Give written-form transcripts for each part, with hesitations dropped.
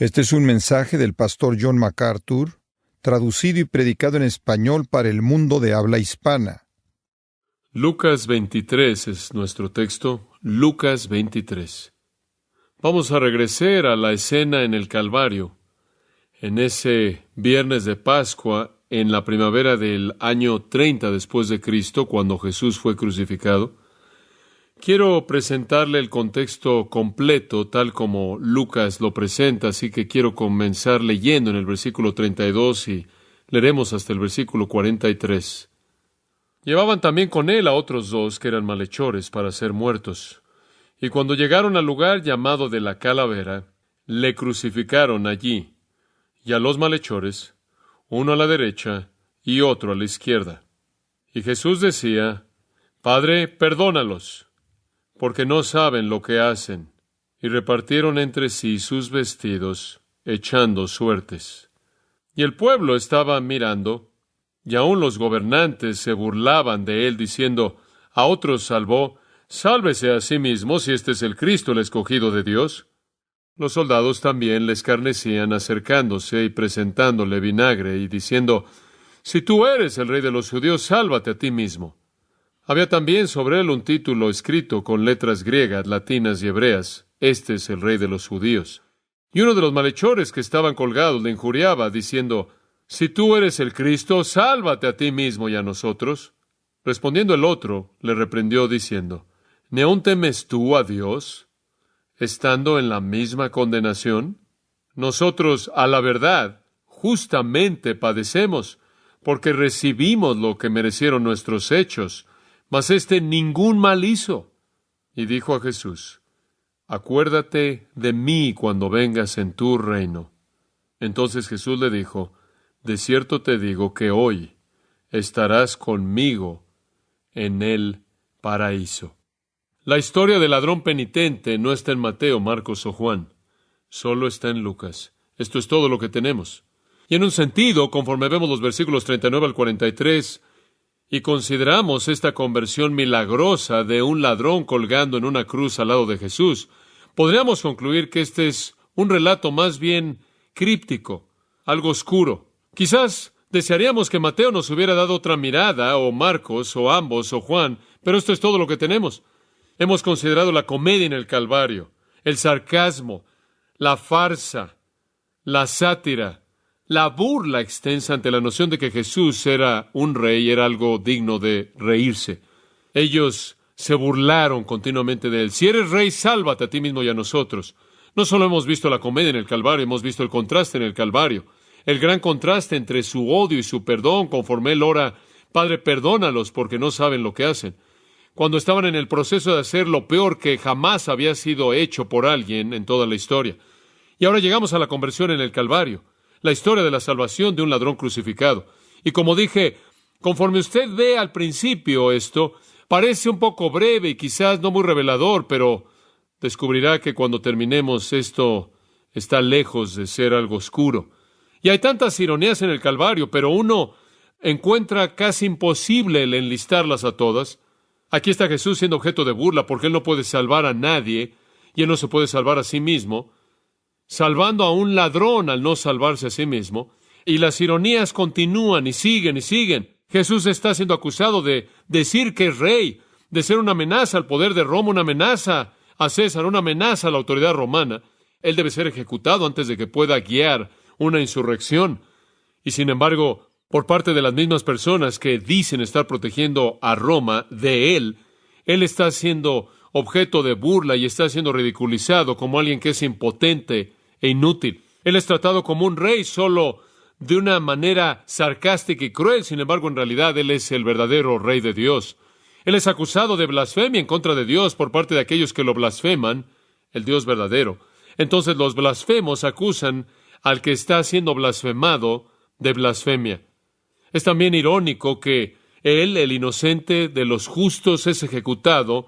Este es un mensaje del pastor John MacArthur, traducido y predicado en español para el mundo de habla hispana. Lucas 23 es nuestro texto. Lucas 23. Vamos a regresar a la escena en el Calvario, en ese viernes de Pascua, en la primavera del año 30 después de Cristo, cuando Jesús fue crucificado. Quiero presentarle el contexto completo, tal como Lucas lo presenta, así que quiero comenzar leyendo en el versículo 32 y leeremos hasta el versículo 43. Llevaban también con él a otros dos que eran malhechores para ser muertos. Y cuando llegaron al lugar llamado de la Calavera, le crucificaron allí, y a los malhechores, uno a la derecha y otro a la izquierda. Y Jesús decía: Padre, perdónalos, porque no saben lo que hacen. Y repartieron entre sí sus vestidos, echando suertes. Y el pueblo estaba mirando, y aun los gobernantes se burlaban de él, diciendo: a otros salvó, sálvese a sí mismo, si este es el Cristo, el escogido de Dios. Los soldados también le escarnecían, acercándose y presentándole vinagre, y diciendo: si tú eres el rey de los judíos, sálvate a ti mismo. Había también sobre él un título escrito con letras griegas, latinas y hebreas: Este es el rey de los judíos. Y uno de los malhechores que estaban colgados le injuriaba, diciendo: si tú eres el Cristo, sálvate a ti mismo y a nosotros. Respondiendo el otro, le reprendió diciendo: ¿ni aun temes tú a Dios, estando en la misma condenación? Nosotros, a la verdad, justamente padecemos, porque recibimos lo que merecieron nuestros hechos, mas éste ningún mal hizo. Y dijo a Jesús: acuérdate de mí cuando vengas en tu reino. Entonces Jesús le dijo: de cierto te digo que hoy estarás conmigo en el paraíso. La historia del ladrón penitente no está en Mateo, Marcos o Juan, solo está en Lucas. Esto es todo lo que tenemos. Y en un sentido, conforme vemos los versículos 39 al 43, y consideramos esta conversión milagrosa de un ladrón colgando en una cruz al lado de Jesús, podríamos concluir que este es un relato más bien críptico, algo oscuro. Quizás desearíamos que Mateo nos hubiera dado otra mirada, o Marcos, o ambos, o Juan, pero esto es todo lo que tenemos. Hemos considerado la comedia en el Calvario, el sarcasmo, la farsa, la sátira, la burla extensa ante la noción de que Jesús era un rey, era algo digno de reírse. Ellos se burlaron continuamente de él. Si eres rey, sálvate a ti mismo y a nosotros. No solo hemos visto la comedia en el Calvario, hemos visto el contraste en el Calvario. El gran contraste entre su odio y su perdón, conforme él ora: Padre, perdónalos porque no saben lo que hacen. Cuando estaban en el proceso de hacer lo peor que jamás había sido hecho por alguien en toda la historia. Y ahora llegamos a la conversión en el Calvario, la historia de la salvación de un ladrón crucificado. Y como dije, conforme usted ve al principio esto, parece un poco breve y quizás no muy revelador, pero descubrirá que cuando terminemos esto está lejos de ser algo oscuro. Y hay tantas ironías en el Calvario, pero uno encuentra casi imposible el enlistarlas a todas. Aquí está Jesús siendo objeto de burla porque él no puede salvar a nadie y él no se puede salvar a sí mismo, salvando a un ladrón al no salvarse a sí mismo, y las ironías continúan y siguen y siguen. Jesús está siendo acusado de decir que es rey, de ser una amenaza al poder de Roma, una amenaza a César, una amenaza a la autoridad romana. Él debe ser ejecutado antes de que pueda guiar una insurrección. Y sin embargo, por parte de las mismas personas que dicen estar protegiendo a Roma de él está siendo objeto de burla y está siendo ridiculizado como alguien que es impotente e inútil. Él es tratado como un rey solo de una manera sarcástica y cruel. Sin embargo, en realidad, él es el verdadero rey de Dios. Él es acusado de blasfemia en contra de Dios por parte de aquellos que lo blasfeman, el Dios verdadero. Entonces, los blasfemos acusan al que está siendo blasfemado de blasfemia. Es también irónico que él, el inocente de los justos, es ejecutado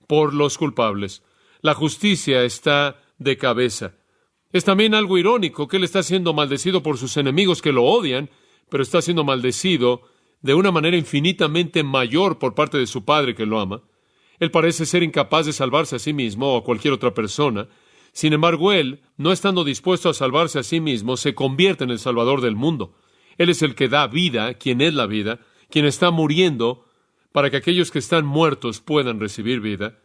por los culpables. La justicia está de cabeza. Es también algo irónico que él está siendo maldecido por sus enemigos que lo odian, pero está siendo maldecido de una manera infinitamente mayor por parte de su Padre que lo ama. Él parece ser incapaz de salvarse a sí mismo o a cualquier otra persona. Sin embargo, Él, no estando dispuesto a salvarse a sí mismo, se convierte en el Salvador del mundo. Él es el que da vida, quien es la vida, quien está muriendo para que aquellos que están muertos puedan recibir vida.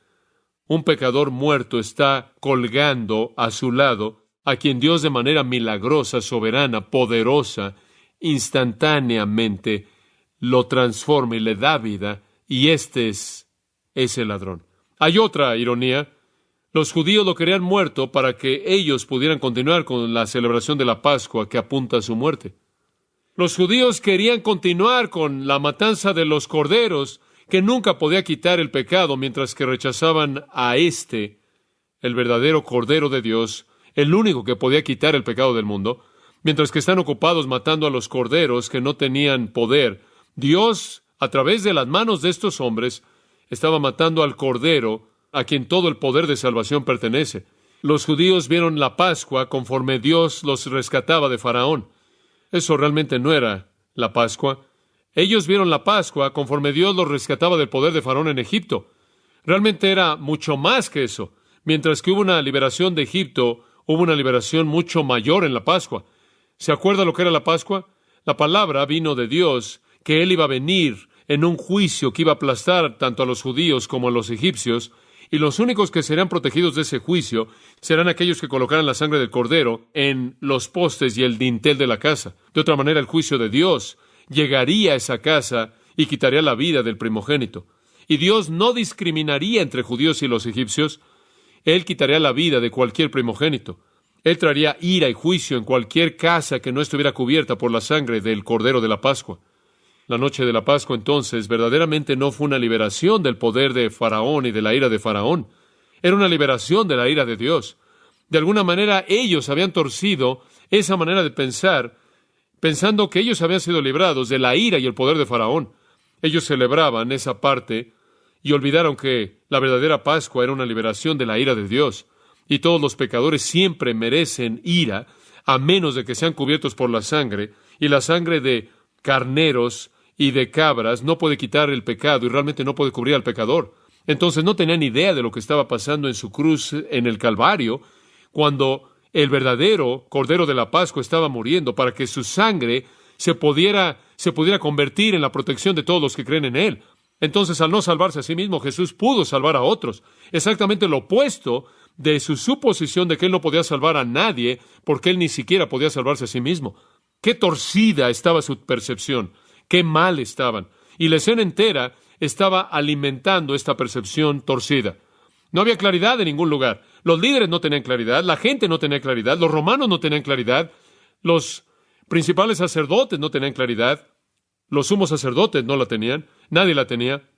Un pecador muerto está colgando a su lado a quien Dios de manera milagrosa, soberana, poderosa, instantáneamente lo transforma y le da vida, y este es ese ladrón. Hay otra ironía. Los judíos lo querían muerto para que ellos pudieran continuar con la celebración de la Pascua que apunta a su muerte. Los judíos querían continuar con la matanza de los corderos, que nunca podía quitar el pecado, mientras que rechazaban a el verdadero Cordero de Dios, el único que podía quitar el pecado del mundo. Mientras que están ocupados matando a los corderos que no tenían poder, Dios, a través de las manos de estos hombres, estaba matando al Cordero, a quien todo el poder de salvación pertenece. Los judíos vieron la Pascua conforme Dios los rescataba de Faraón. Eso realmente no era la Pascua. Ellos vieron la Pascua conforme Dios los rescataba del poder de Faraón en Egipto. Realmente era mucho más que eso. Mientras que hubo una liberación de Egipto, hubo una liberación mucho mayor en la Pascua. ¿Se acuerda lo que era la Pascua? La palabra vino de Dios, que Él iba a venir en un juicio que iba a aplastar tanto a los judíos como a los egipcios, y los únicos que serán protegidos de ese juicio serán aquellos que colocaran la sangre del cordero en los postes y el dintel de la casa. De otra manera, el juicio de Dios llegaría a esa casa y quitaría la vida del primogénito. Y Dios no discriminaría entre judíos y los egipcios. Él quitaría la vida de cualquier primogénito. Él traería ira y juicio en cualquier casa que no estuviera cubierta por la sangre del Cordero de la Pascua. La noche de la Pascua, entonces, verdaderamente no fue una liberación del poder de Faraón y de la ira de Faraón. Era una liberación de la ira de Dios. De alguna manera, ellos habían torcido esa manera de pensar, pensando que ellos habían sido librados de la ira y el poder de Faraón. Ellos celebraban esa parte y olvidaron que la verdadera Pascua era una liberación de la ira de Dios. Y todos los pecadores siempre merecen ira, a menos de que sean cubiertos por la sangre, y la sangre de carneros y de cabras no puede quitar el pecado y realmente no puede cubrir al pecador. Entonces no tenían idea de lo que estaba pasando en su cruz en el Calvario, cuando el verdadero Cordero de la Pascua estaba muriendo para que su sangre se pudiera convertir en la protección de todos los que creen en Él. Entonces, al no salvarse a sí mismo, Jesús pudo salvar a otros. Exactamente lo opuesto de su suposición de que Él no podía salvar a nadie, porque Él ni siquiera podía salvarse a sí mismo. Qué torcida estaba su percepción, qué mal estaban. Y la escena entera estaba alimentando esta percepción torcida. No había claridad en ningún lugar. Los líderes no tenían claridad, la gente no tenía claridad, los romanos no tenían claridad, los principales sacerdotes no tenían claridad, los sumos sacerdotes no la tenían, nadie la tenía.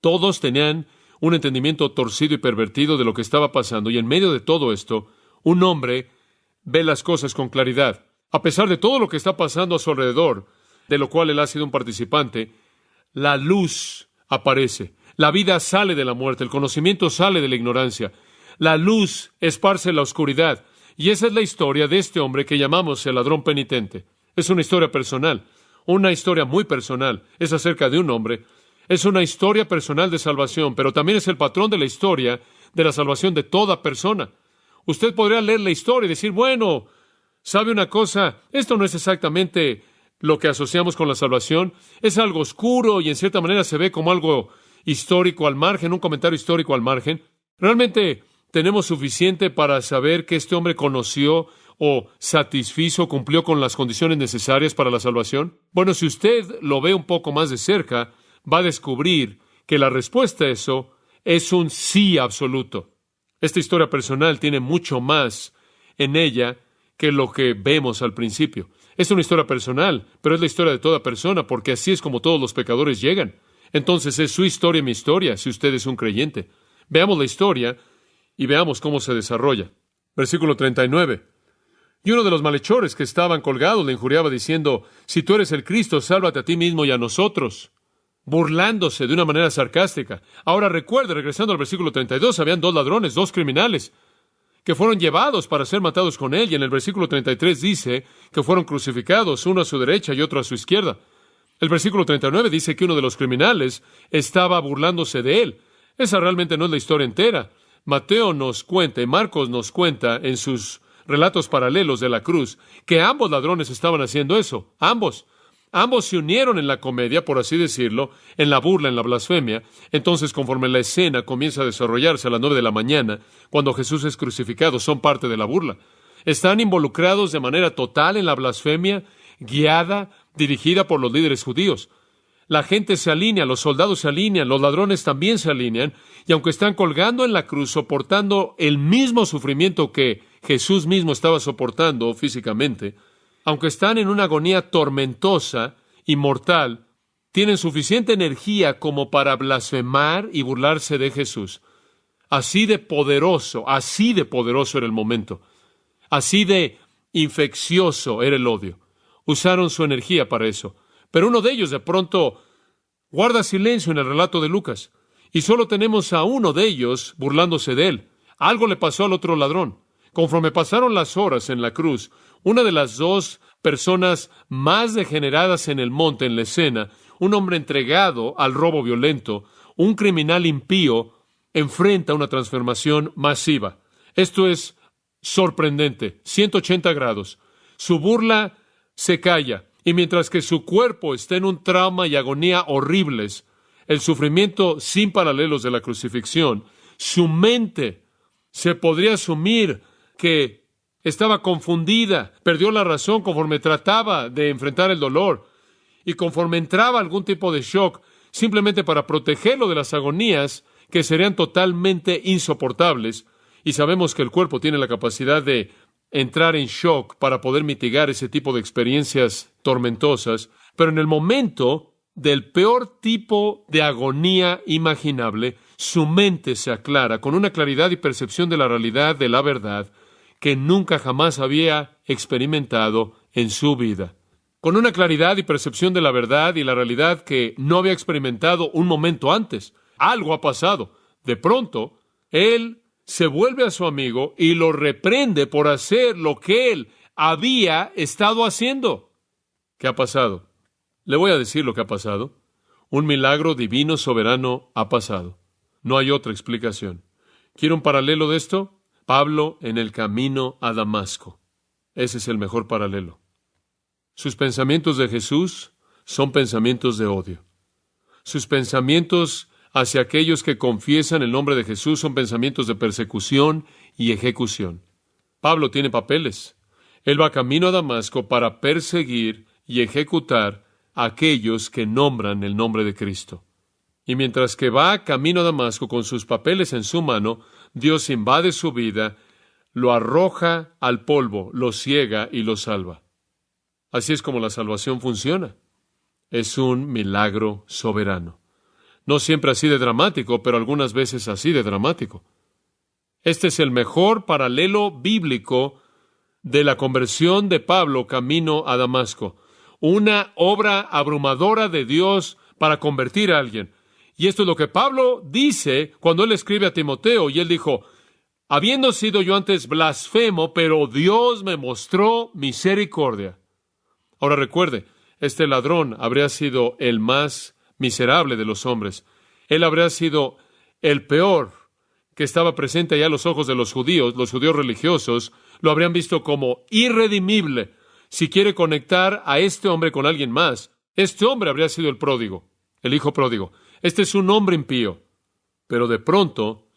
Todos tenían un entendimiento torcido y pervertido de lo que estaba pasando, y en medio de todo esto, un hombre ve las cosas con claridad. A pesar de todo lo que está pasando a su alrededor, de lo cual él ha sido un participante, la luz aparece. La vida sale de la muerte, el conocimiento sale de la ignorancia. La luz esparce la oscuridad. Y esa es la historia de este hombre que llamamos el ladrón penitente. Es una historia personal, una historia muy personal. Es acerca de un hombre. Es una historia personal de salvación, pero también es el patrón de la historia de la salvación de toda persona. Usted podría leer la historia y decir, bueno, ¿sabe una cosa? Esto no es exactamente lo que asociamos con la salvación. Es algo oscuro y en cierta manera se ve como algo histórico al margen, un comentario histórico al margen. Realmente tenemos suficiente para saber que este hombre conoció o satisfizo, cumplió con las condiciones necesarias para la salvación. Bueno, si usted lo ve un poco más de cerca, va a descubrir que la respuesta a eso es un sí absoluto. Esta historia personal tiene mucho más en ella que lo que vemos al principio. Es una historia personal, pero es la historia de toda persona, porque así es como todos los pecadores llegan. Entonces es su historia y mi historia, si usted es un creyente. Veamos la historia y veamos cómo se desarrolla. Versículo 39. Y uno de los malhechores que estaban colgados le injuriaba diciendo, si tú eres el Cristo, sálvate a ti mismo y a nosotros. Burlándose de una manera sarcástica. Ahora recuerde, regresando al versículo 32, habían dos ladrones, dos criminales, que fueron llevados para ser matados con él, y en el versículo 33 dice que fueron crucificados, uno a su derecha y otro a su izquierda. El versículo 39 dice que uno de los criminales estaba burlándose de él. Esa realmente no es la historia entera. Mateo nos cuenta y Marcos nos cuenta en sus relatos paralelos de la cruz que ambos ladrones estaban haciendo eso. Ambos se unieron en la comedia, por así decirlo, en la burla, en la blasfemia. Entonces, conforme la escena comienza a desarrollarse a las 9 de la mañana, cuando Jesús es crucificado, son parte de la burla. Están involucrados de manera total en la blasfemia, guiada, dirigida por los líderes judíos. La gente se alinea, los soldados se alinean, los ladrones también se alinean, y aunque están colgando en la cruz, soportando el mismo sufrimiento que Jesús mismo estaba soportando físicamente, aunque están en una agonía tormentosa y mortal, tienen suficiente energía como para blasfemar y burlarse de Jesús. Así de poderoso era el momento. Así de infeccioso era el odio. Usaron su energía para eso. Pero uno de ellos de pronto guarda silencio en el relato de Lucas. Y solo tenemos a uno de ellos burlándose de él. Algo le pasó al otro ladrón. Conforme pasaron las horas en la cruz, una de las dos personas más degeneradas en el monte, en la escena, un hombre entregado al robo violento, un criminal impío, enfrenta una transformación masiva. Esto es sorprendente, 180 grados. Su burla se calla, y mientras que su cuerpo está en un trauma y agonía horribles, el sufrimiento sin paralelos de la crucifixión, su mente se podría asumir que estaba confundida, perdió la razón conforme trataba de enfrentar el dolor, y conforme entraba algún tipo de shock, simplemente para protegerlo de las agonías que serían totalmente insoportables, y sabemos que el cuerpo tiene la capacidad de entrar en shock para poder mitigar ese tipo de experiencias tormentosas, pero en el momento del peor tipo de agonía imaginable, su mente se aclara con una claridad y percepción de la realidad de la verdad que nunca jamás había experimentado en su vida. Con una claridad y percepción de la verdad y la realidad que no había experimentado un momento antes. Algo ha pasado. De pronto, él se vuelve a su amigo y lo reprende por hacer lo que él había estado haciendo. ¿Qué ha pasado? Le voy a decir lo que ha pasado. Un milagro divino soberano ha pasado. No hay otra explicación. ¿Quiere un paralelo de esto? Pablo en el camino a Damasco. Ese es el mejor paralelo. Sus pensamientos de Jesús son pensamientos de odio. Sus pensamientos hacia aquellos que confiesan el nombre de Jesús son pensamientos de persecución y ejecución. Pablo tiene papeles. Él va camino a Damasco para perseguir y ejecutar a aquellos que nombran el nombre de Cristo. Y mientras que va camino a Damasco con sus papeles en su mano, Dios invade su vida, lo arroja al polvo, lo ciega y lo salva. Así es como la salvación funciona. Es un milagro soberano. No siempre así de dramático, pero algunas veces así de dramático. Este es el mejor paralelo bíblico de la conversión de Pablo camino a Damasco. Una obra abrumadora de Dios para convertir a alguien. Y esto es lo que Pablo dice cuando él escribe a Timoteo, y él dijo, habiendo sido yo antes blasfemo, pero Dios me mostró misericordia. Ahora recuerde, este ladrón habría sido el más miserable de los hombres. Él habría sido el peor que estaba presente allá a los ojos de los judíos religiosos, lo habrían visto como irredimible. Si quiere conectar a este hombre con alguien más, este hombre habría sido el pródigo, el hijo pródigo. Este es un hombre impío. Pero de pronto,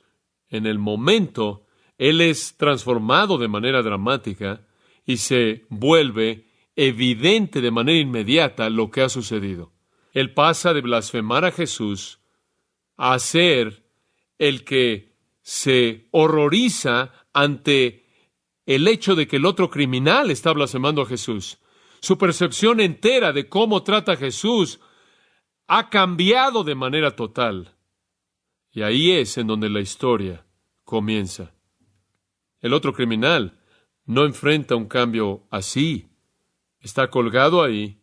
en el momento, él es transformado de manera dramática y se vuelve evidente de manera inmediata lo que ha sucedido. Él pasa de blasfemar a Jesús a ser el que se horroriza ante el hecho de que el otro criminal está blasfemando a Jesús. Su percepción entera de cómo trata a Jesús ha cambiado de manera total. Y ahí es en donde la historia comienza. El otro criminal no enfrenta un cambio así. Está colgado ahí,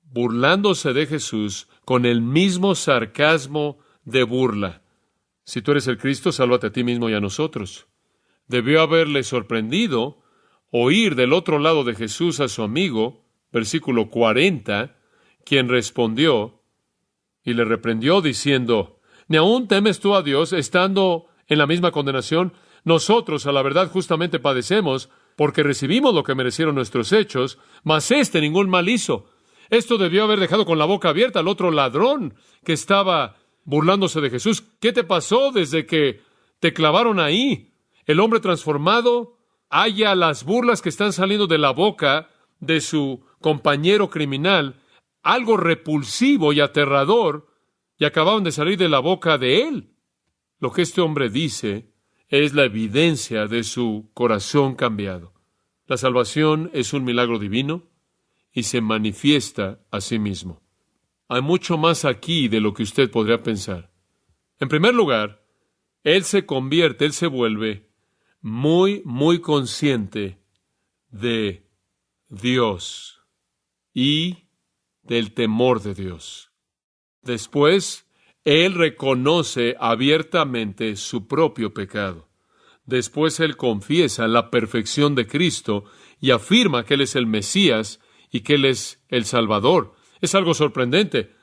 burlándose de Jesús con el mismo sarcasmo de burla. Si tú eres el Cristo, sálvate a ti mismo y a nosotros. Debió haberle sorprendido oír del otro lado de Jesús a su amigo, versículo 40, quien respondió y le reprendió diciendo, ¿ni aún temes tú a Dios estando en la misma condenación. Nosotros, a la verdad, justamente padecemos porque recibimos lo que merecieron nuestros hechos, mas ningún mal hizo. Esto debió haber dejado con la boca abierta al otro ladrón que estaba burlándose de Jesús. ¿Qué te pasó desde que te clavaron ahí? El hombre transformado halla las burlas que están saliendo de la boca de su compañero criminal, algo repulsivo y aterrador, y acababan de salir de la boca de él. Lo que este hombre dice es la evidencia de su corazón cambiado. La salvación es un milagro divino y se manifiesta a sí mismo. Hay mucho más aquí de lo que usted podría pensar. En primer lugar, él se vuelve muy consciente de Dios y del temor de Dios. Después, él reconoce abiertamente su propio pecado. Después él confiesa la perfección de Cristo y afirma que él es el Mesías y que él es el Salvador. Es algo sorprendente.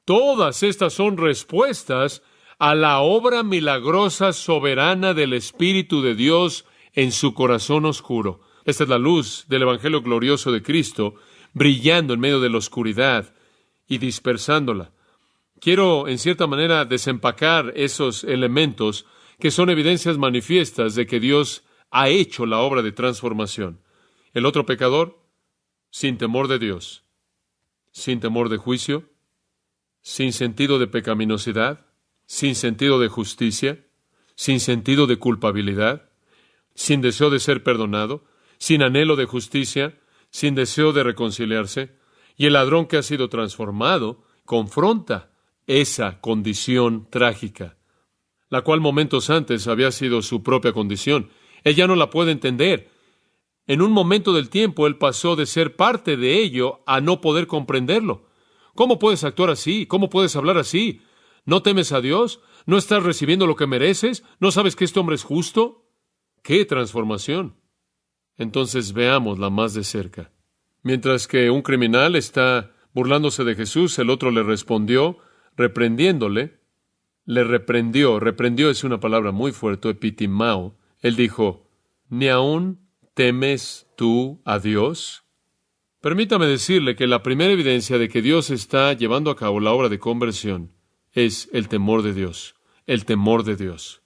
Todas estas son respuestas a la obra milagrosa soberana del Espíritu de Dios en su corazón oscuro. Esta es la luz del Evangelio glorioso de Cristo, brillando en medio de la oscuridad y dispersándola. Quiero, en cierta manera, desempacar esos elementos que son evidencias manifiestas de que Dios ha hecho la obra de transformación. El otro pecador, sin temor de Dios, sin temor de juicio, sin sentido de pecaminosidad, sin sentido de justicia, sin sentido de culpabilidad, sin deseo de ser perdonado, sin anhelo de justicia, sin deseo de reconciliarse, y el ladrón que ha sido transformado confronta esa condición trágica, la cual momentos antes había sido su propia condición. Él ya no la puede entender. En un momento del tiempo, él pasó de ser parte de ello a no poder comprenderlo. ¿Cómo puedes actuar así? ¿Cómo puedes hablar así? ¿No temes a Dios? ¿No estás recibiendo lo que mereces? ¿No sabes que este hombre es justo? ¡Qué transformación! Entonces veámosla más de cerca. Mientras que un criminal está burlándose de Jesús, el otro le respondió, reprendiéndole. Le reprendió. Reprendió es una palabra muy fuerte, epitimao. Él dijo, ¿ni aún temes tú a Dios? Permítame decirle que la primera evidencia de que Dios está llevando a cabo la obra de conversión es el temor de Dios. El temor de Dios.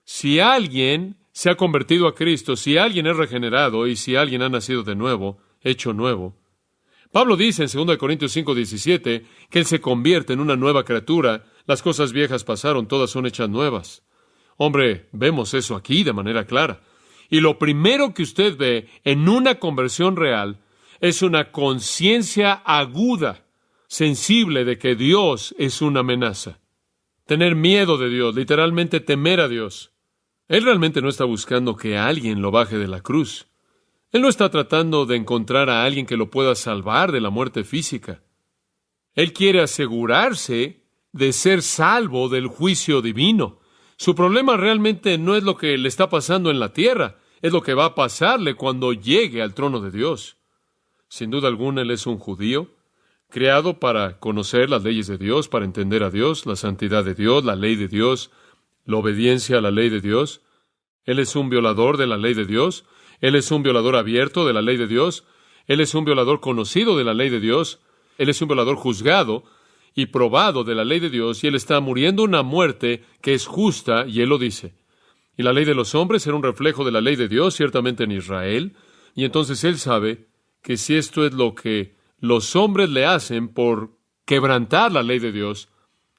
Si alguien se ha convertido a Cristo, si alguien es regenerado y si alguien ha nacido de nuevo, hecho nuevo, Pablo dice en 2 Corintios 5:17 que él se convierte en una nueva criatura. Las cosas viejas pasaron, todas son hechas nuevas. Hombre, vemos eso aquí de manera clara. Y lo primero que usted ve en una conversión real es una conciencia aguda, sensible de que Dios es una amenaza. Tener miedo de Dios, literalmente temer a Dios. Él realmente no está buscando que alguien lo baje de la cruz. Él no está tratando de encontrar a alguien que lo pueda salvar de la muerte física. Él quiere asegurarse de ser salvo del juicio divino. Su problema realmente no es lo que le está pasando en la tierra, es lo que va a pasarle cuando llegue al trono de Dios. Sin duda alguna, él es un judío, creado para conocer las leyes de Dios, para entender a Dios, la santidad de Dios, la ley de Dios, la obediencia a la ley de Dios. Él es un violador de la ley de Dios. Él es un violador abierto de la ley de Dios. Él es un violador conocido de la ley de Dios. Él es un violador juzgado y probado de la ley de Dios, y él está muriendo una muerte que es justa, y él lo dice. Y la ley de los hombres era un reflejo de la ley de Dios, ciertamente en Israel, y entonces él sabe que si esto es lo que los hombres le hacen por quebrantar la ley de Dios,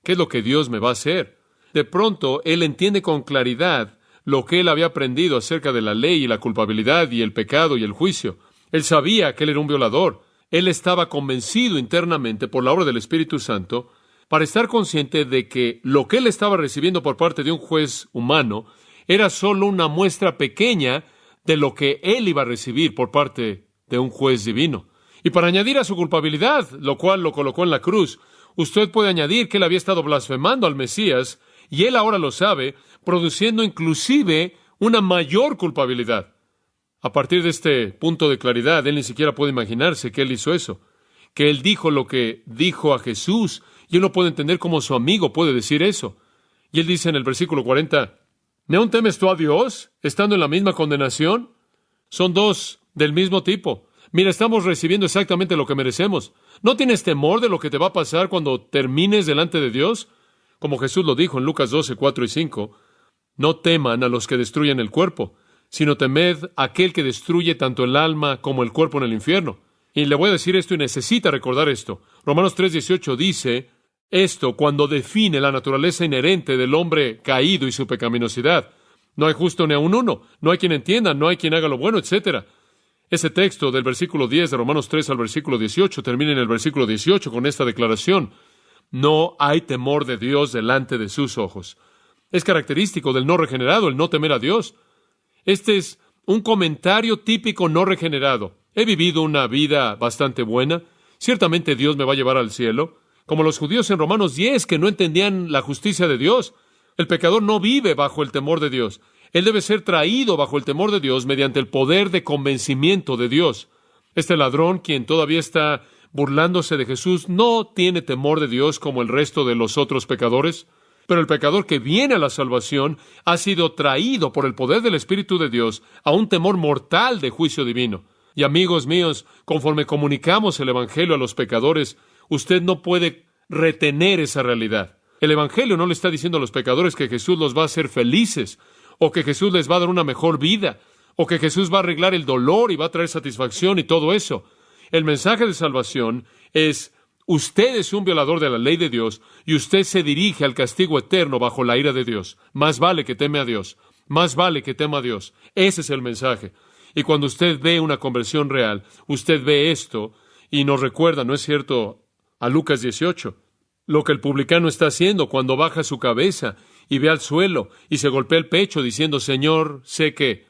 ¿qué es lo que Dios me va a hacer? De pronto, él entiende con claridad lo que él había aprendido acerca de la ley y la culpabilidad y el pecado y el juicio. Él sabía que él era un violador. Él estaba convencido internamente por la obra del Espíritu Santo para estar consciente de que lo que él estaba recibiendo por parte de un juez humano era solo una muestra pequeña de lo que él iba a recibir por parte de un juez divino. Y para añadir a su culpabilidad, lo cual lo colocó en la cruz, usted puede añadir que él había estado blasfemando al Mesías, y él ahora lo sabe, produciendo inclusive una mayor culpabilidad. A partir de este punto de claridad, él ni siquiera puede imaginarse que él hizo eso, que él dijo lo que dijo a Jesús, y él no puede entender cómo su amigo puede decir eso. Y él dice en el versículo 40, ¿Ni aún temes tú a Dios, estando en la misma condenación? Son dos del mismo tipo. Mira, estamos recibiendo exactamente lo que merecemos. ¿No tienes temor de lo que te va a pasar cuando termines delante de Dios? Como Jesús lo dijo en Lucas 12, 4 y 5, no teman a los que destruyen el cuerpo, sino temed a aquel que destruye tanto el alma como el cuerpo en el infierno. Y le voy a decir esto y necesita recordar esto. Romanos 3:18 dice esto cuando define la naturaleza inherente del hombre caído y su pecaminosidad. No hay justo ni aun uno, no hay quien entienda, no hay quien haga lo bueno, etc. Ese texto del versículo 10 de Romanos 3 al versículo 18 termina en el versículo 18 con esta declaración: no hay temor de Dios delante de sus ojos. Es característico del no regenerado el no temer a Dios. Este es un comentario típico no regenerado. He vivido una vida bastante buena. Ciertamente Dios me va a llevar al cielo. Como los judíos en Romanos 10 que no entendían la justicia de Dios. El pecador no vive bajo el temor de Dios. Él debe ser traído bajo el temor de Dios mediante el poder de convencimiento de Dios. Este ladrón, quien todavía está burlándose de Jesús, no tiene temor de Dios como el resto de los otros pecadores. Pero el pecador que viene a la salvación ha sido traído por el poder del Espíritu de Dios a un temor mortal de juicio divino. Y amigos míos, conforme comunicamos el Evangelio a los pecadores, usted no puede retener esa realidad. El Evangelio no le está diciendo a los pecadores que Jesús los va a hacer felices, o que Jesús les va a dar una mejor vida, o que Jesús va a arreglar el dolor y va a traer satisfacción y todo eso. El mensaje de salvación es: usted es un violador de la ley de Dios y usted se dirige al castigo eterno bajo la ira de Dios. Más vale que teme a Dios. Más vale que tema a Dios. Ese es el mensaje. Y cuando usted ve una conversión real, usted ve esto y nos recuerda, ¿no es cierto?, a Lucas 18. Lo que el publicano está haciendo cuando baja su cabeza y ve al suelo y se golpea el pecho diciendo: Señor, sé que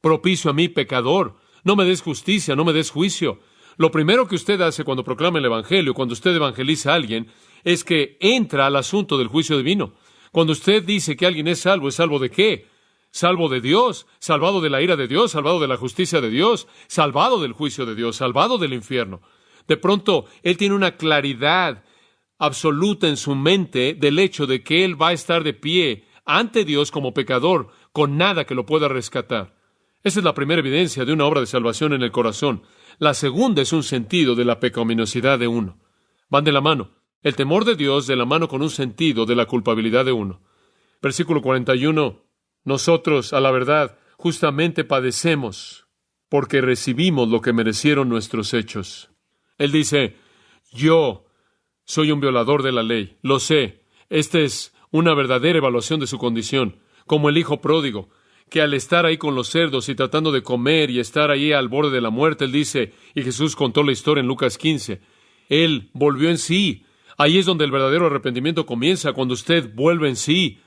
propicio a mí, pecador, no me des justicia, no me des juicio. Lo primero que usted hace cuando proclama el Evangelio, cuando usted evangeliza a alguien, es que entra al asunto del juicio divino. Cuando usted dice que alguien ¿es salvo de qué? Salvo de Dios, salvado de la ira de Dios, salvado de la justicia de Dios, salvado del juicio de Dios, salvado del infierno. De pronto, él tiene una claridad absoluta en su mente del hecho de que él va a estar de pie ante Dios como pecador, con nada que lo pueda rescatar. Esa es la primera evidencia de una obra de salvación en el corazón. La segunda es un sentido de la pecaminosidad de uno. Van de la mano. El temor de Dios de la mano con un sentido de la culpabilidad de uno. Versículo 41. Nosotros, a la verdad, justamente padecemos porque recibimos lo que merecieron nuestros hechos. Él dice: yo soy un violador de la ley. Lo sé. Esta es una verdadera evaluación de su condición. Como el hijo pródigo, que al estar ahí con los cerdos y tratando de comer y estar ahí al borde de la muerte, él dice, y Jesús contó la historia en Lucas 15, él volvió en sí. Ahí es donde el verdadero arrepentimiento comienza, cuando usted vuelve en sí.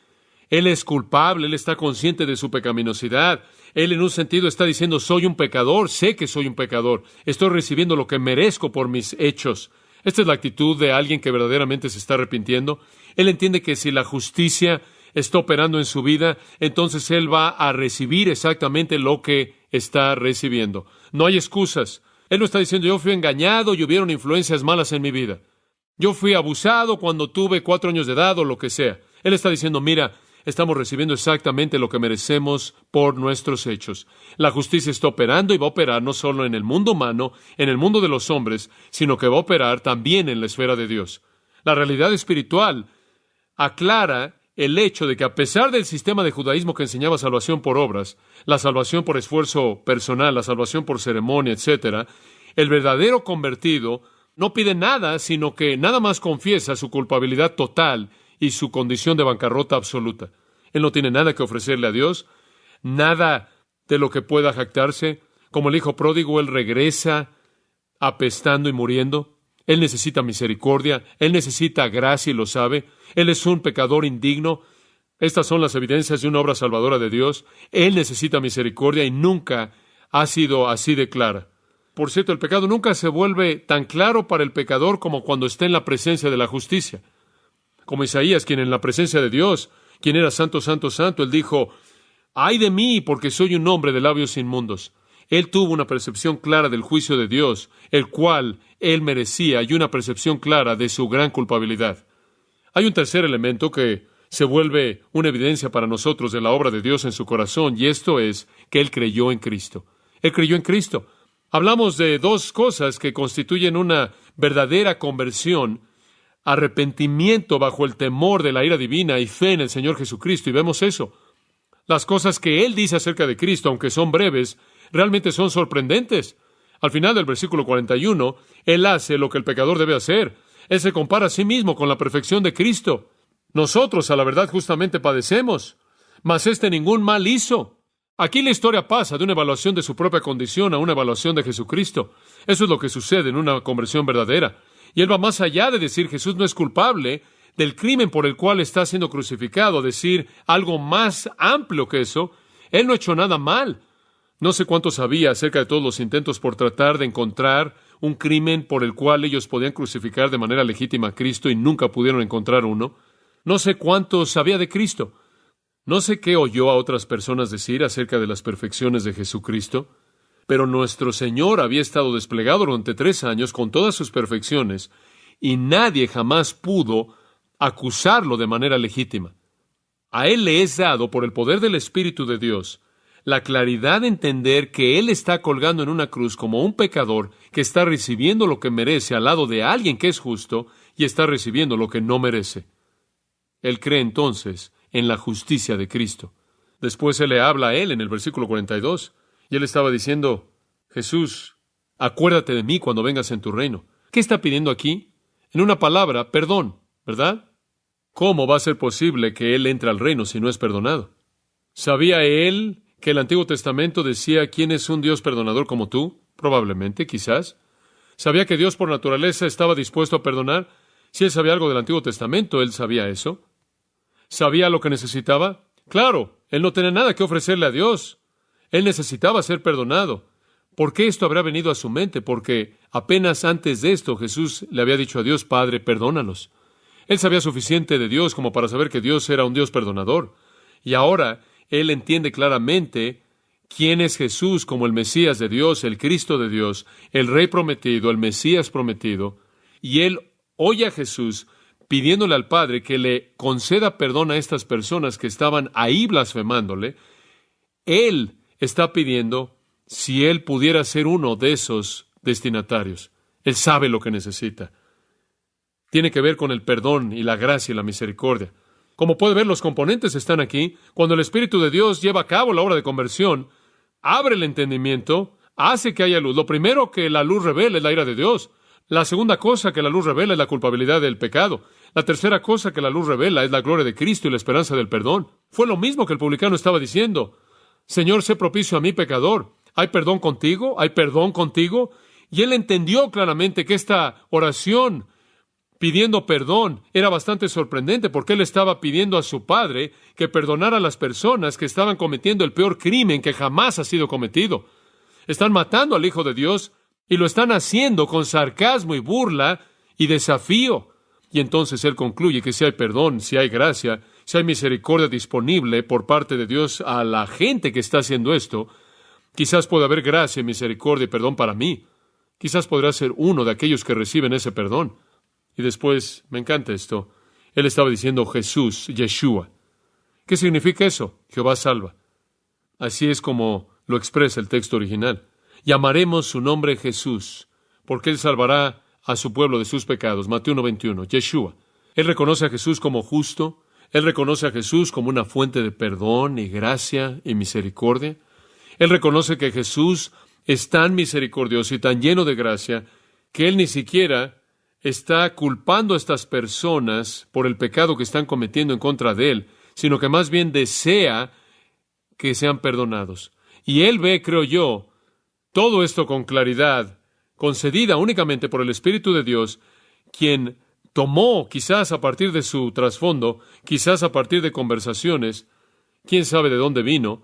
Él es culpable, él está consciente de su pecaminosidad. Él en un sentido está diciendo: soy un pecador, sé que soy un pecador, estoy recibiendo lo que merezco por mis hechos. Esta es la actitud de alguien que verdaderamente se está arrepintiendo. Él entiende que si la justicia está operando en su vida, entonces él va a recibir exactamente lo que está recibiendo. No hay excusas. Él no está diciendo: yo fui engañado y hubieron influencias malas en mi vida. Yo fui abusado cuando tuve 4 años de edad o lo que sea. Él está diciendo: mira, estamos recibiendo exactamente lo que merecemos por nuestros hechos. La justicia está operando y va a operar no solo en el mundo humano, en el mundo de los hombres, sino que va a operar también en la esfera de Dios. La realidad espiritual aclara el hecho de que a pesar del sistema de judaísmo que enseñaba salvación por obras, la salvación por esfuerzo personal, la salvación por ceremonia, etc., el verdadero convertido no pide nada, sino que nada más confiesa su culpabilidad total y su condición de bancarrota absoluta. Él no tiene nada que ofrecerle a Dios, nada de lo que pueda jactarse. Como el hijo pródigo, él regresa apestando y muriendo. Él necesita misericordia, él necesita gracia y lo sabe. Él es un pecador indigno. Estas son las evidencias de una obra salvadora de Dios. Él necesita misericordia y nunca ha sido así de clara. Por cierto, el pecado nunca se vuelve tan claro para el pecador como cuando está en la presencia de la justicia. Como Isaías, quien en la presencia de Dios, quien era santo, santo, santo, él dijo: ¡ay de mí, porque soy un hombre de labios inmundos! Él tuvo una percepción clara del juicio de Dios, el cual él merecía, y una percepción clara de su gran culpabilidad. Hay un tercer elemento que se vuelve una evidencia para nosotros de la obra de Dios en su corazón, y esto es que él creyó en Cristo. Él creyó en Cristo. Hablamos de dos cosas que constituyen una verdadera conversión: arrepentimiento bajo el temor de la ira divina y fe en el Señor Jesucristo, y vemos eso. Las cosas que él dice acerca de Cristo, aunque son breves, realmente son sorprendentes. Al final del versículo 41, él hace lo que el pecador debe hacer. Él se compara a sí mismo con la perfección de Cristo. Nosotros, a la verdad, justamente padecemos, mas ningún mal hizo. Aquí la historia pasa de una evaluación de su propia condición a una evaluación de Jesucristo. Eso es lo que sucede en una conversión verdadera. Y él va más allá de decir Jesús no es culpable del crimen por el cual está siendo crucificado, decir algo más amplio que eso. Él no ha hecho nada mal. No sé cuánto sabía acerca de todos los intentos por tratar de encontrar un crimen por el cual ellos podían crucificar de manera legítima a Cristo y nunca pudieron encontrar uno. No sé cuánto sabía de Cristo. No sé qué oyó a otras personas decir acerca de las perfecciones de Jesucristo, pero nuestro Señor había estado desplegado durante 3 años con todas sus perfecciones y nadie jamás pudo acusarlo de manera legítima. A Él le es dado, por el poder del Espíritu de Dios, la claridad de entender que Él está colgando en una cruz como un pecador que está recibiendo lo que merece al lado de alguien que es justo y está recibiendo lo que no merece. Él cree entonces en la justicia de Cristo. Después Él le habla a él en el versículo 42, y Él estaba diciendo: Jesús, acuérdate de mí cuando vengas en tu reino. ¿Qué está pidiendo aquí? En una palabra, perdón, ¿verdad? ¿Cómo va a ser posible que Él entre al reino si no es perdonado? ¿Sabía Él que el Antiguo Testamento decía quién es un Dios perdonador como tú? Probablemente, quizás. ¿Sabía que Dios por naturaleza estaba dispuesto a perdonar? Si Él sabía algo del Antiguo Testamento, Él sabía eso. ¿Sabía lo que necesitaba? Claro, Él no tenía nada que ofrecerle a Dios. Él necesitaba ser perdonado. ¿Por qué esto habrá venido a su mente? Porque apenas antes de esto Jesús le había dicho a Dios: Padre, perdónalos. Él sabía suficiente de Dios como para saber que Dios era un Dios perdonador. Y ahora Él entiende claramente quién es Jesús como el Mesías de Dios, el Cristo de Dios, el Rey prometido, el Mesías prometido. Y Él oye a Jesús pidiéndole al Padre que le conceda perdón a estas personas que estaban ahí blasfemándole. Él está pidiendo si Él pudiera ser uno de esos destinatarios. Él sabe lo que necesita. Tiene que ver con el perdón y la gracia y la misericordia. Como puede ver, los componentes están aquí. Cuando el Espíritu de Dios lleva a cabo la obra de conversión, abre el entendimiento, hace que haya luz. Lo primero que la luz revela es la ira de Dios. La segunda cosa que la luz revela es la culpabilidad del pecado. La tercera cosa que la luz revela es la gloria de Cristo y la esperanza del perdón. Fue lo mismo que el publicano estaba diciendo: Señor, sé propicio a mí, pecador. ¿Hay perdón contigo? ¿Hay perdón contigo? Y él entendió claramente que esta oración pidiendo perdón era bastante sorprendente, porque él estaba pidiendo a su Padre que perdonara a las personas que estaban cometiendo el peor crimen que jamás ha sido cometido. Están matando al Hijo de Dios y lo están haciendo con sarcasmo y burla y desafío. Y entonces él concluye que si hay perdón, si hay gracia, si hay misericordia disponible por parte de Dios a la gente que está haciendo esto, quizás pueda haber gracia, misericordia y perdón para mí. Quizás podrá ser uno de aquellos que reciben ese perdón. Y después, me encanta esto, él estaba diciendo Jesús, Yeshua. ¿Qué significa eso? Jehová salva. Así es como lo expresa el texto original. Llamaremos su nombre Jesús, porque Él salvará a su pueblo de sus pecados. Mateo 1:21, Yeshua. Él reconoce a Jesús como justo. Él reconoce a Jesús como una fuente de perdón y gracia y misericordia. Él reconoce que Jesús es tan misericordioso y tan lleno de gracia que Él ni siquiera está culpando a estas personas por el pecado que están cometiendo en contra de Él, sino que más bien desea que sean perdonados. Y Él ve, creo yo, todo esto con claridad, concedida únicamente por el Espíritu de Dios, quien tomó, quizás a partir de su trasfondo, quizás a partir de conversaciones, quién sabe de dónde vino,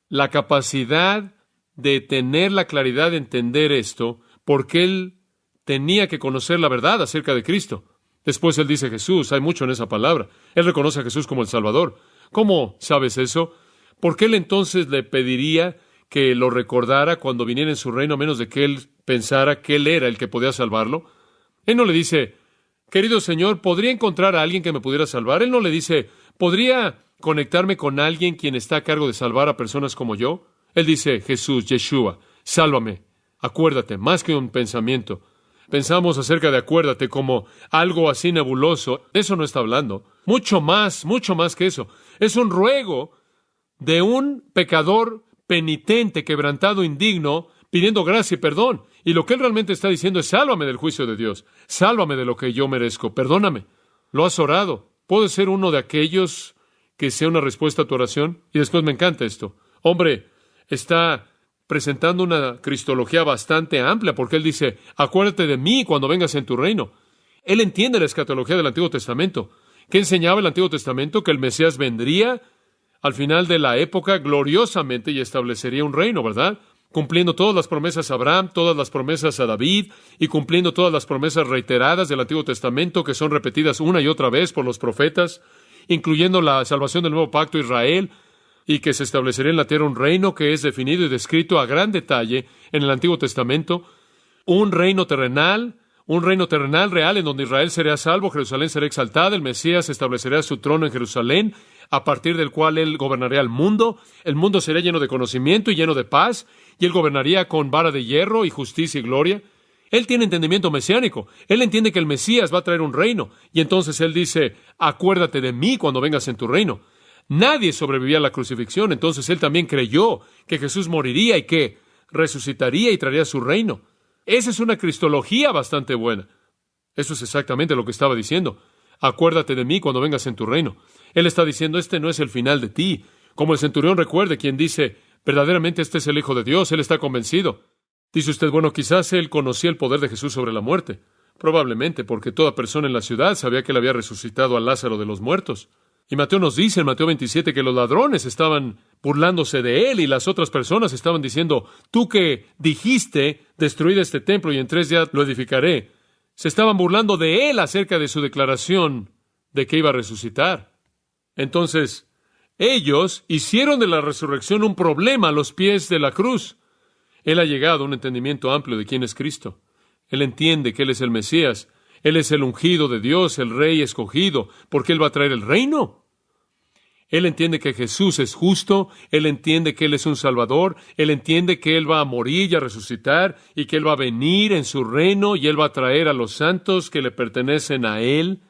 la capacidad de tener la claridad de entender esto, porque Él tenía que conocer la verdad acerca de Cristo. Después Él dice Jesús, hay mucho en esa palabra. Él reconoce a Jesús como el Salvador. ¿Cómo sabes eso? ¿Por qué Él entonces le pediría que lo recordara cuando viniera en su reino, a menos de que Él pensara que Él era el que podía salvarlo? Él no le dice, querido Señor, ¿podría encontrar a alguien que me pudiera salvar? Él no le dice, ¿Podría conectarme con alguien quien está a cargo de salvar a personas como yo? Él dice, Jesús, Yeshua, sálvame. Acuérdate, más que un pensamiento. Pensamos acerca de acuérdate como algo así nebuloso. Eso no está hablando. Mucho más que eso. Es un ruego de un pecador penitente, quebrantado, indigno, pidiendo gracia y perdón. Y lo que él realmente está diciendo es, sálvame del juicio de Dios. Sálvame de lo que yo merezco. Perdóname. Lo has orado. ¿Puedo ser uno de aquellos que sea una respuesta a tu oración? Y después me encanta esto. Hombre, está presentando una cristología bastante amplia, porque él dice, acuérdate de mí cuando vengas en tu reino. Él entiende la escatología del Antiguo Testamento. ¿Qué enseñaba el Antiguo Testamento? Que el Mesías vendría al final de la época gloriosamente y establecería un reino, ¿verdad? Cumpliendo todas las promesas a Abraham, todas las promesas a David, y cumpliendo todas las promesas reiteradas del Antiguo Testamento que son repetidas una y otra vez por los profetas, incluyendo la salvación del nuevo pacto a Israel, y que se establecería en la tierra un reino que es definido y descrito a gran detalle en el Antiguo Testamento, un reino terrenal real en donde Israel será salvo, Jerusalén será exaltada, el Mesías establecerá su trono en Jerusalén, a partir del cual él gobernaría el mundo será lleno de conocimiento y lleno de paz, y él gobernaría con vara de hierro y justicia y gloria. Él tiene entendimiento mesiánico, él entiende que el Mesías va a traer un reino, y entonces él dice, acuérdate de mí cuando vengas en tu reino. Nadie sobrevivía a la crucifixión, entonces él también creyó que Jesús moriría y que resucitaría y traería su reino. Esa es una cristología bastante buena. Eso es exactamente lo que estaba diciendo. Acuérdate de mí cuando vengas en tu reino. Él está diciendo, este no es el final de ti. Como el centurión recuerde, quien dice, verdaderamente este es el Hijo de Dios, él está convencido. Dice usted, bueno, quizás él conocía el poder de Jesús sobre la muerte. Probablemente, porque toda persona en la ciudad sabía que él había resucitado a Lázaro de los muertos. Y Mateo nos dice en Mateo 27 que los ladrones estaban burlándose de él y las otras personas estaban diciendo, tú que dijiste, destruid este templo y en 3 días lo edificaré. Se estaban burlando de él acerca de su declaración de que iba a resucitar. Entonces, ellos hicieron de la resurrección un problema a los pies de la cruz. Él ha llegado a un entendimiento amplio de quién es Cristo. Él entiende que Él es el Mesías. Él es el ungido de Dios, el Rey escogido, porque Él va a traer el reino. Él entiende que Jesús es justo, Él entiende que Él es un Salvador, Él entiende que Él va a morir y a resucitar, y que Él va a venir en su reino, y Él va a traer a los santos que le pertenecen a Él,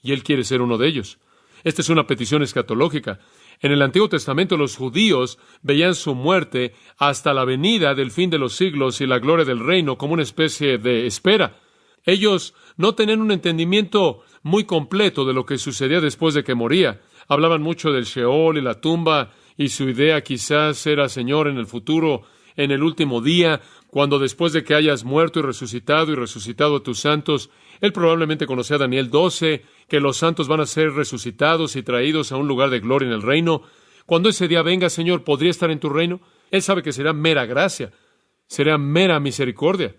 y Él quiere ser uno de ellos. Esta es una petición escatológica. En el Antiguo Testamento los judíos veían su muerte hasta la venida del fin de los siglos y la gloria del reino como una especie de espera. Ellos no tenían un entendimiento muy completo de lo que sucedía después de que moría. Hablaban mucho del Sheol y la tumba, y su idea quizás era, Señor, en el futuro, en el último día, cuando después de que hayas muerto y resucitado a tus santos, él probablemente conocía a Daniel 12, que los santos van a ser resucitados y traídos a un lugar de gloria en el reino. Cuando ese día venga, Señor, ¿podría estar en tu reino? Él sabe que será mera gracia, será mera misericordia.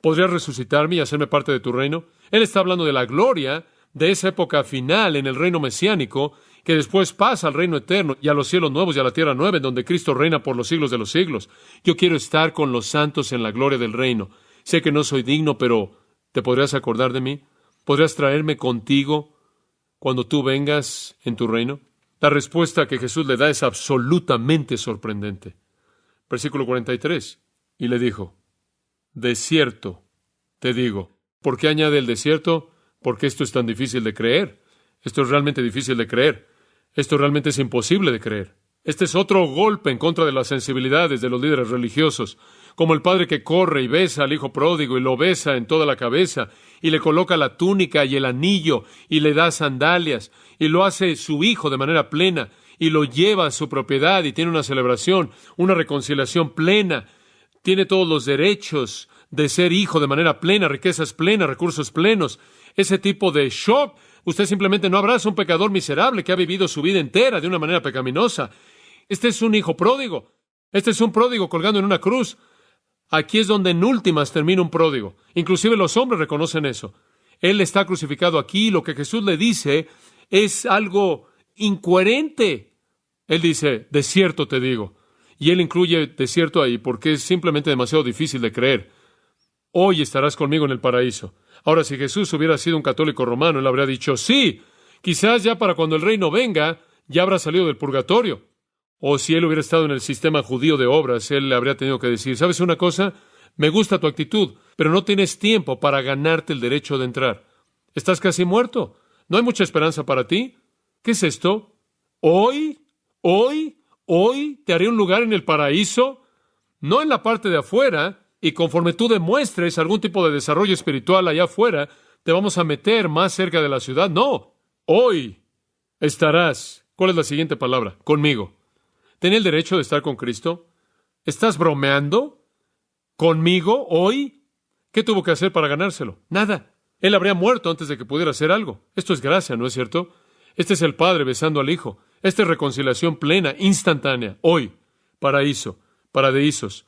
¿Podrías resucitarme y hacerme parte de tu reino? Él está hablando de la gloria de esa época final en el reino mesiánico, que después pasa al reino eterno y a los cielos nuevos y a la tierra nueva, en donde Cristo reina por los siglos de los siglos. Yo quiero estar con los santos en la gloria del reino. Sé que no soy digno, pero ¿te podrías acordar de mí? ¿Podrías traerme contigo cuando tú vengas en tu reino? La respuesta que Jesús le da es absolutamente sorprendente. Versículo 43. Y le dijo, de cierto te digo. ¿Por qué añade el desierto? Porque esto es tan difícil de creer. Esto es realmente difícil de creer. Esto realmente es imposible de creer. Este es otro golpe en contra de las sensibilidades de los líderes religiosos, como el padre que corre y besa al hijo pródigo y lo besa en toda la cabeza y le coloca la túnica y el anillo y le da sandalias y lo hace su hijo de manera plena y lo lleva a su propiedad y tiene una celebración, una reconciliación plena, tiene todos los derechos de ser hijo de manera plena, riquezas plenas, recursos plenos. Ese tipo de shock. Usted simplemente no abraza a un pecador miserable que ha vivido su vida entera de una manera pecaminosa. Este es un hijo pródigo. Este es un pródigo colgando en una cruz. Aquí es donde en últimas termina un pródigo. Inclusive los hombres reconocen eso. Él está crucificado aquí y lo que Jesús le dice es algo incoherente. Él dice, de cierto te digo. Y él incluye de cierto ahí porque es simplemente demasiado difícil de creer. Hoy estarás conmigo en el paraíso. Ahora, si Jesús hubiera sido un católico romano, él habría dicho, sí, quizás ya para cuando el reino venga, ya habrá salido del purgatorio. O si él hubiera estado en el sistema judío de obras, él le habría tenido que decir, ¿sabes una cosa? Me gusta tu actitud, pero no tienes tiempo para ganarte el derecho de entrar. Estás casi muerto. ¿No hay mucha esperanza para ti? ¿Qué es esto? ¿Hoy te haré un lugar en el paraíso? No en la parte de afuera, y conforme tú demuestres algún tipo de desarrollo espiritual allá afuera, te vamos a meter más cerca de la ciudad. No, hoy estarás. ¿Cuál es la siguiente palabra? Conmigo. ¿Tenía el derecho de estar con Cristo? ¿Estás bromeando? ¿Conmigo hoy? ¿Qué tuvo que hacer para ganárselo? Nada. Él habría muerto antes de que pudiera hacer algo. Esto es gracia, ¿no es cierto? Este es el Padre besando al Hijo. Esta es reconciliación plena, instantánea. Hoy, paraíso, paradeisos.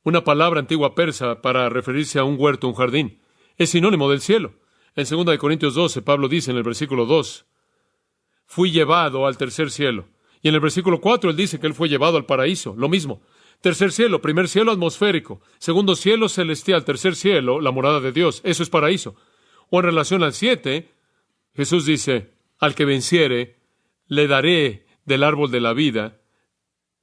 Una palabra antigua persa para referirse a un huerto, un jardín. Es sinónimo del cielo. En 2 Corintios 12, Pablo dice en el versículo 2, fui llevado al tercer cielo. Y en el versículo 4, él dice que él fue llevado al paraíso. Lo mismo. Tercer cielo, primer cielo atmosférico. Segundo cielo celestial, tercer cielo, la morada de Dios. Eso es paraíso. O en relación al 7, Jesús dice, al que venciere, le daré del árbol de la vida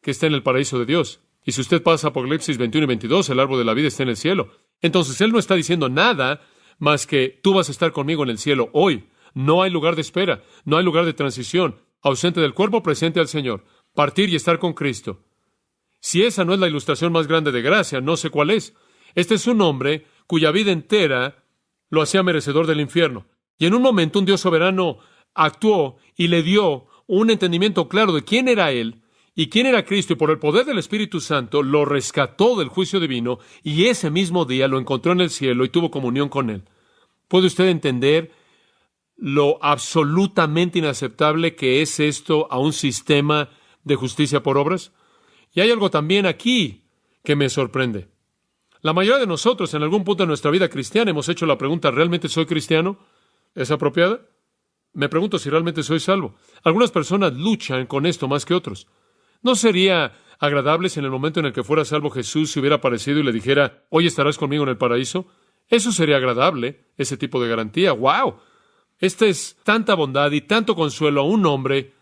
que está en el paraíso de Dios. Y si usted pasa a Apocalipsis 21 y 22, el árbol de la vida está en el cielo. Entonces, él no está diciendo nada más que tú vas a estar conmigo en el cielo hoy. No hay lugar de espera, no hay lugar de transición. Ausente del cuerpo, presente al Señor. Partir y estar con Cristo. Si esa no es la ilustración más grande de gracia, no sé cuál es. Este es un hombre cuya vida entera lo hacía merecedor del infierno. Y en un momento un Dios soberano actuó y le dio un entendimiento claro de quién era Él y quién era Cristo, y por el poder del Espíritu Santo lo rescató del juicio divino, y ese mismo día lo encontró en el cielo y tuvo comunión con Él. ¿Puede usted entender lo absolutamente inaceptable que es esto a un sistema de justicia por obras? Y hay algo también aquí que me sorprende. La mayoría de nosotros en algún punto de nuestra vida cristiana hemos hecho la pregunta, ¿realmente soy cristiano? ¿Es apropiada? Me pregunto si realmente soy salvo. Algunas personas luchan con esto más que otros. ¿No sería agradable si en el momento en el que fuera salvo Jesús se hubiera aparecido y le dijera, hoy estarás conmigo en el paraíso? Eso sería agradable, ese tipo de garantía. ¡Wow! Esta es tanta bondad y tanto consuelo a un hombre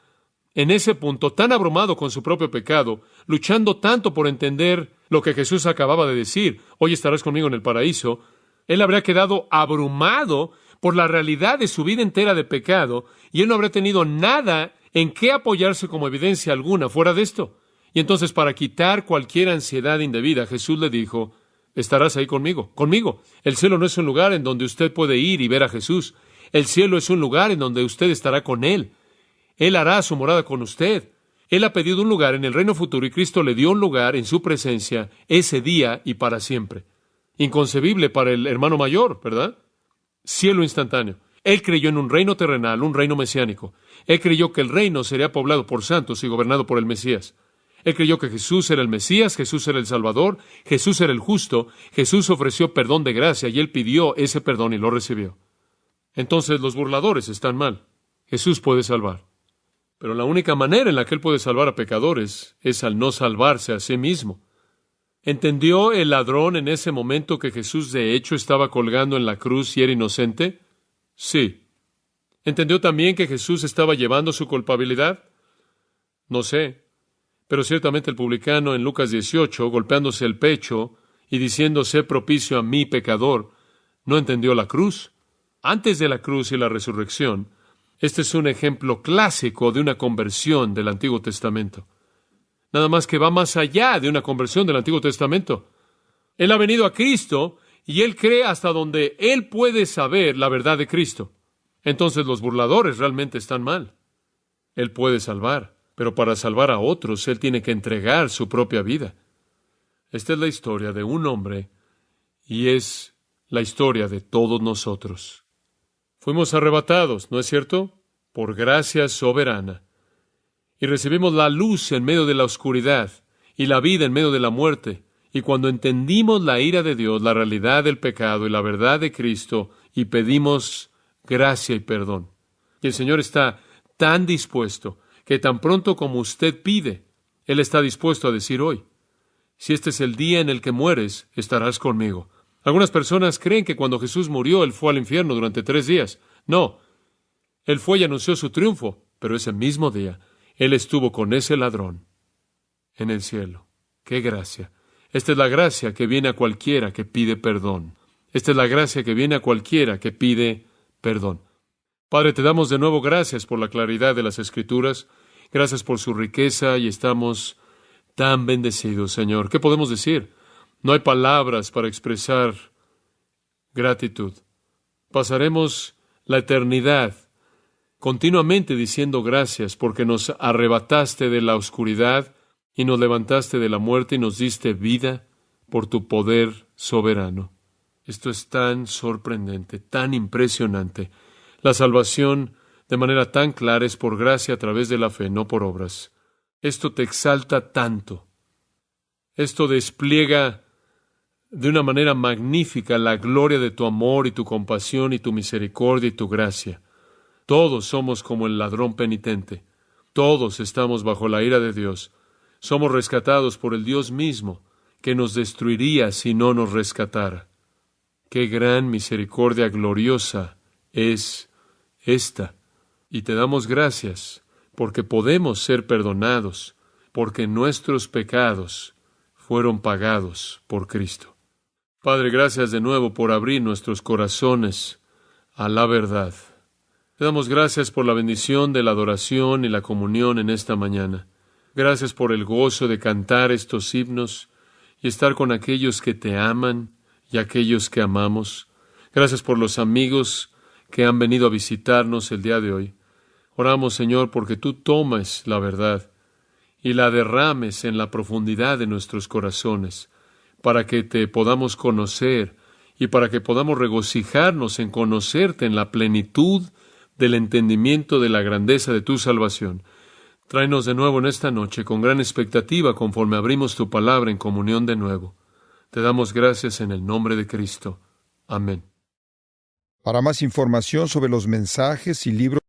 en ese punto tan abrumado con su propio pecado, luchando tanto por entender lo que Jesús acababa de decir, hoy estarás conmigo en el paraíso. Él habría quedado abrumado por la realidad de su vida entera de pecado, y él no habría tenido nada en qué apoyarse como evidencia alguna fuera de esto. Y entonces, para quitar cualquier ansiedad indebida, Jesús le dijo, estarás ahí conmigo, conmigo. El cielo no es un lugar en donde usted puede ir y ver a Jesús. El cielo es un lugar en donde usted estará con Él. Él hará su morada con usted. Él ha pedido un lugar en el reino futuro y Cristo le dio un lugar en su presencia ese día y para siempre. Inconcebible para el hermano mayor, ¿verdad? Cielo instantáneo. Él creyó en un reino terrenal, un reino mesiánico. Él creyó que el reino sería poblado por santos y gobernado por el Mesías. Él creyó que Jesús era el Mesías, Jesús era el Salvador, Jesús era el justo, Jesús ofreció perdón de gracia y él pidió ese perdón y lo recibió. Entonces los burladores están mal. Jesús puede salvar. Pero la única manera en la que él puede salvar a pecadores es al no salvarse a sí mismo. ¿Entendió el ladrón en ese momento que Jesús de hecho estaba colgando en la cruz y era inocente? Sí. ¿Entendió también que Jesús estaba llevando su culpabilidad? No sé. Pero ciertamente el publicano en Lucas 18, golpeándose el pecho y diciendo, sé propicio a mí, pecador, no entendió la cruz. Antes de la cruz y la resurrección, este es un ejemplo clásico de una conversión del Antiguo Testamento. Nada más que va más allá de una conversión del Antiguo Testamento. Él ha venido a Cristo y él cree hasta donde él puede saber la verdad de Cristo. Entonces los burladores realmente están mal. Él puede salvar, pero para salvar a otros, él tiene que entregar su propia vida. Esta es la historia de un hombre y es la historia de todos nosotros. Fuimos arrebatados, ¿no es cierto? Por gracia soberana. Y recibimos la luz en medio de la oscuridad y la vida en medio de la muerte. Y cuando entendimos la ira de Dios, la realidad del pecado y la verdad de Cristo, y pedimos gracia y perdón. Y el Señor está tan dispuesto que tan pronto como usted pide, Él está dispuesto a decir hoy, si este es el día en el que mueres, estarás conmigo. Algunas personas creen que cuando Jesús murió, Él fue al infierno durante 3 días. No, Él fue y anunció su triunfo, pero ese mismo día, Él estuvo con ese ladrón en el cielo. ¡Qué gracia! Esta es la gracia que viene a cualquiera que pide perdón. Esta es la gracia que viene a cualquiera que pide perdón. Padre, te damos de nuevo gracias por la claridad de las Escrituras. Gracias por su riqueza y estamos tan bendecidos, Señor. ¿Qué podemos decir? No hay palabras para expresar gratitud. Pasaremos la eternidad continuamente diciendo gracias porque nos arrebataste de la oscuridad y nos levantaste de la muerte y nos diste vida por tu poder soberano. Esto es tan sorprendente, tan impresionante. La salvación, de manera tan clara, es por gracia a través de la fe, no por obras. Esto te exalta tanto. Esto despliega de una manera magnífica la gloria de tu amor y tu compasión y tu misericordia y tu gracia. Todos somos como el ladrón penitente. Todos estamos bajo la ira de Dios. Somos rescatados por el Dios mismo, que nos destruiría si no nos rescatara. ¡Qué gran misericordia gloriosa es esta! Y te damos gracias, porque podemos ser perdonados, porque nuestros pecados fueron pagados por Cristo. Padre, gracias de nuevo por abrir nuestros corazones a la verdad. Te damos gracias por la bendición de la adoración y la comunión en esta mañana. Gracias por el gozo de cantar estos himnos y estar con aquellos que te aman y aquellos que amamos. Gracias por los amigos que han venido a visitarnos el día de hoy. Oramos, Señor, porque tú tomes la verdad y la derrames en la profundidad de nuestros corazones, para que te podamos conocer y para que podamos regocijarnos en conocerte en la plenitud del entendimiento de la grandeza de tu salvación. Tráenos de nuevo en esta noche con gran expectativa conforme abrimos tu palabra en comunión de nuevo. Te damos gracias en el nombre de Cristo. Amén. Para más información sobre los mensajes y libros